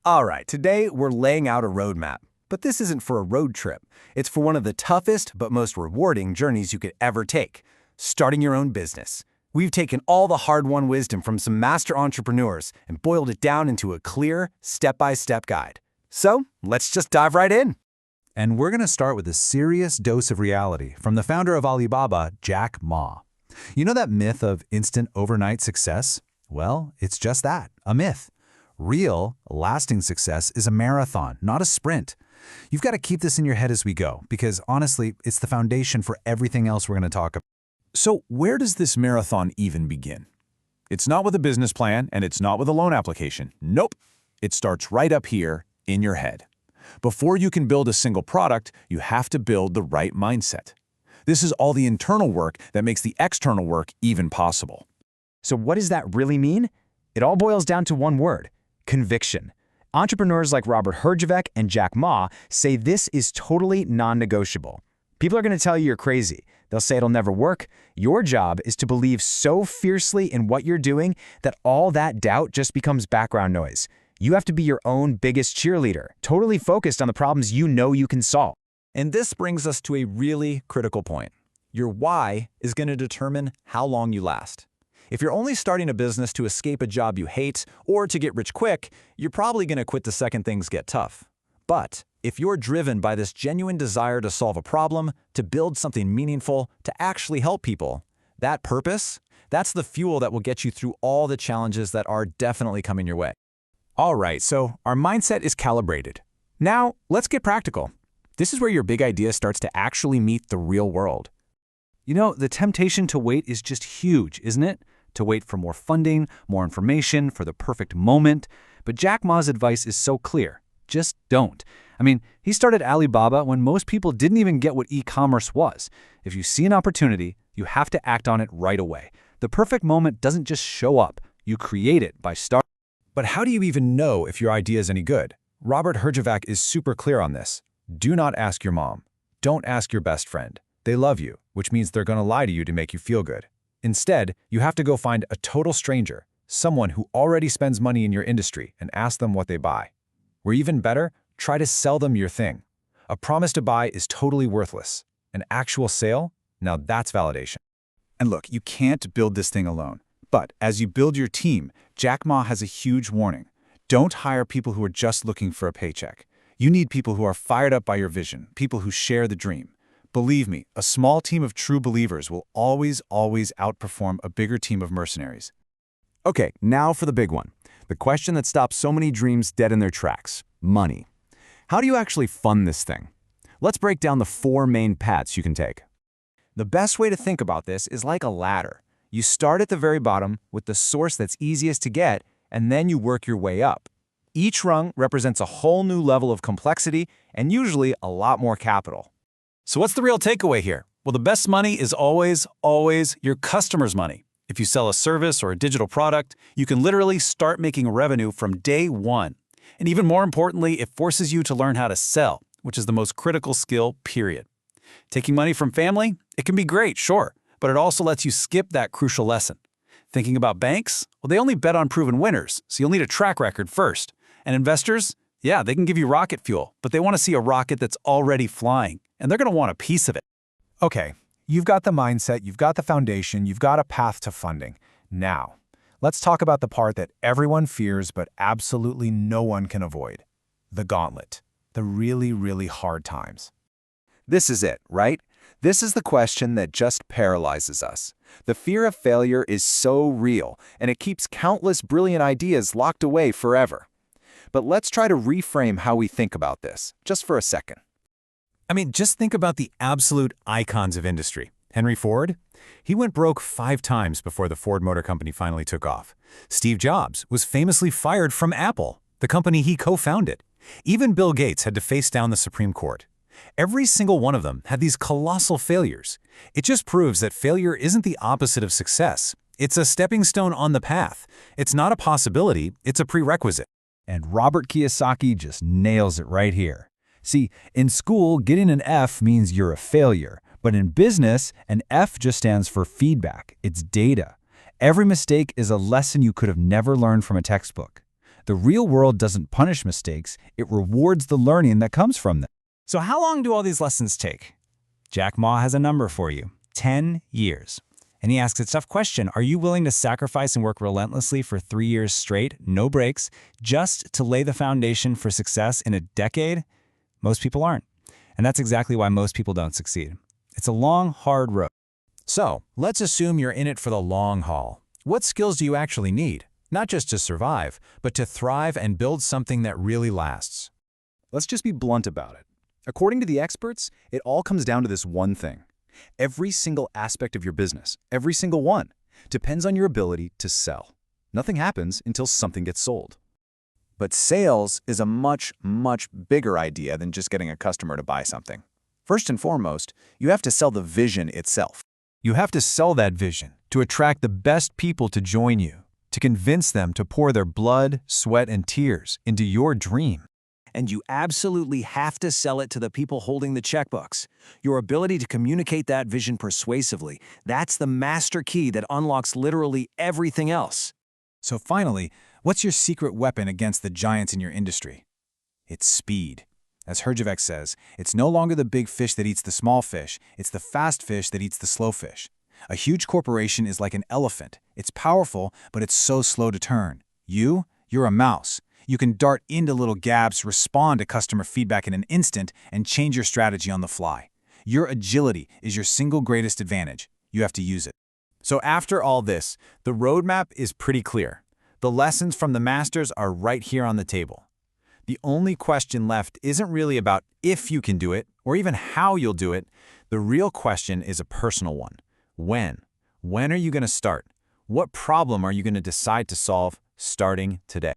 All right, today we're laying out a roadmap. But this isn't for a road trip. It's for one of the toughest but most rewarding journeys you could ever take, starting your own business. We've taken all the hard-won wisdom from some master entrepreneurs and boiled it down into a clear, step-by-step guide. So, let's just dive right in. And we're going to start with a serious dose of reality from the founder of Alibaba, Jack Ma. You know that myth of instant overnight success? Well, it's just that, a myth. Real, lasting success is a marathon, not a sprint. You've got to keep this in your head as we go, because honestly, it's the foundation for everything else we're going to talk about. So where does this marathon even begin? It's not with a business plan, and it's not with a loan application. Nope. It starts right up here in your head. Before you can build a single product, you have to build the right mindset. This is all the internal work that makes the external work even possible. So what does that really mean? It all boils down to one word: conviction. Entrepreneurs like Robert Herjavec and Jack Ma say this is totally non-negotiable. People are going to tell you you're crazy. They'll say it'll never work. Your job is to believe so fiercely in what you're doing that all that doubt just becomes background noise. You have to be your own biggest cheerleader, totally focused on the problems you know you can solve. And this brings us to a really critical point. Your why is going to determine how long you last. If you're only starting a business to escape a job you hate or to get rich quick, you're probably going to quit the second things get tough. But if you're driven by this genuine desire to solve a problem, to build something meaningful, to actually help people, that purpose, that's the fuel that will get you through all the challenges that are definitely coming your way. All right, so our mindset is calibrated. Now, let's get practical. This is where your big idea starts to actually meet the real world. You know, the temptation to wait is just huge, isn't it? To wait for more funding, more information, for the perfect moment. But Jack Ma's advice is so clear. Just don't. I mean, he started Alibaba when most people didn't even get what e-commerce was. If you see an opportunity, you have to act on it right away. The perfect moment doesn't just show up. You create it by starting. But how do you even know if your idea is any good? Robert Herjavec is super clear on this. Do not ask your mom. Don't ask your best friend. They love you, which means they're going to lie to you to make you feel good. Instead, you have to go find a total stranger, someone who already spends money in your industry, and ask them what they buy. Or even better, try to sell them your thing. A promise to buy is totally worthless. An actual sale? Now that's validation. And look, you can't build this thing alone. But as you build your team, Jack Ma has a huge warning. Don't hire people who are just looking for a paycheck. You need people who are fired up by your vision, people who share the dream. Believe me, a small team of true believers will always outperform a bigger team of mercenaries. Okay, now for the big one. The question that stops so many dreams dead in their tracks: money. How do you actually fund this thing? Let's break down the 4 main paths you can take. The best way to think about this is like a ladder. You start at the very bottom with the source that's easiest to get, and then you work your way up. Each rung represents a whole new level of complexity and usually a lot more capital. So what's the real takeaway here? Well, the best money is always your customer's money. If you sell a service or a digital product, you can literally start making revenue from day one. And even more importantly, it forces you to learn how to sell, which is the most critical skill, period. Taking money from family? It can be great, sure, but it also lets you skip that crucial lesson. Thinking about banks? Well, they only bet on proven winners, so you'll need a track record first. And investors? Yeah, they can give you rocket fuel, but they want to see a rocket that's already flying, and they're going to want a piece of it. Okay, you've got the mindset, you've got the foundation, you've got a path to funding. Now, let's talk about the part that everyone fears but absolutely no one can avoid. The gauntlet. The really hard times. This is it, right? This is the question that just paralyzes us. The fear of failure is so real, and it keeps countless brilliant ideas locked away forever. But let's try to reframe how we think about this, just for a second. I mean, just think about the absolute icons of industry. Henry Ford? He went broke 5 times before the Ford Motor Company finally took off. Steve Jobs was famously fired from Apple, the company he co-founded. Even Bill Gates had to face down the Supreme Court. Every single one of them had these colossal failures. It just proves that failure isn't the opposite of success. It's a stepping stone on the path. It's not a possibility, it's a prerequisite. And Robert Kiyosaki just nails it right here. See, in school, getting an F means you're a failure. But in business, an F just stands for feedback. It's data. Every mistake is a lesson you could have never learned from a textbook. The real world doesn't punish mistakes, it rewards the learning that comes from them. So how long do all these lessons take? Jack Ma has a number for you: 10 years. And he asks a tough question: are you willing to sacrifice and work relentlessly for 3 years straight, no breaks, just to lay the foundation for success in a decade? Most people aren't. And that's exactly why most people don't succeed. It's a long, hard road. So, let's assume you're in it for the long haul. What skills do you actually need? Not just to survive, but to thrive and build something that really lasts. Let's just be blunt about it. According to the experts, it all comes down to this one thing. Every single aspect of your business, every single one, depends on your ability to sell. Nothing happens until something gets sold. But sales is a much, much bigger idea than just getting a customer to buy something. First and foremost, you have to sell the vision itself. You have to sell that vision to attract the best people to join you, to convince them to pour their blood, sweat, and tears into your dream. And you absolutely have to sell it to the people holding the checkbooks. Your ability to communicate that vision persuasively, that's the master key that unlocks literally everything else. So finally, what's your secret weapon against the giants in your industry? It's speed. As Herjavec says, it's no longer the big fish that eats the small fish, it's the fast fish that eats the slow fish. A huge corporation is like an elephant. It's powerful, but it's so slow to turn. You're a mouse. You can dart into little gaps, respond to customer feedback in an instant, and change your strategy on the fly. Your agility is your single greatest advantage. You have to use it. So after all this, the roadmap is pretty clear. The lessons from the masters are right here on the table. The only question left isn't really about if you can do it, or even how you'll do it. The real question is a personal one. When? When are you going to start? What problem are you going to decide to solve starting today?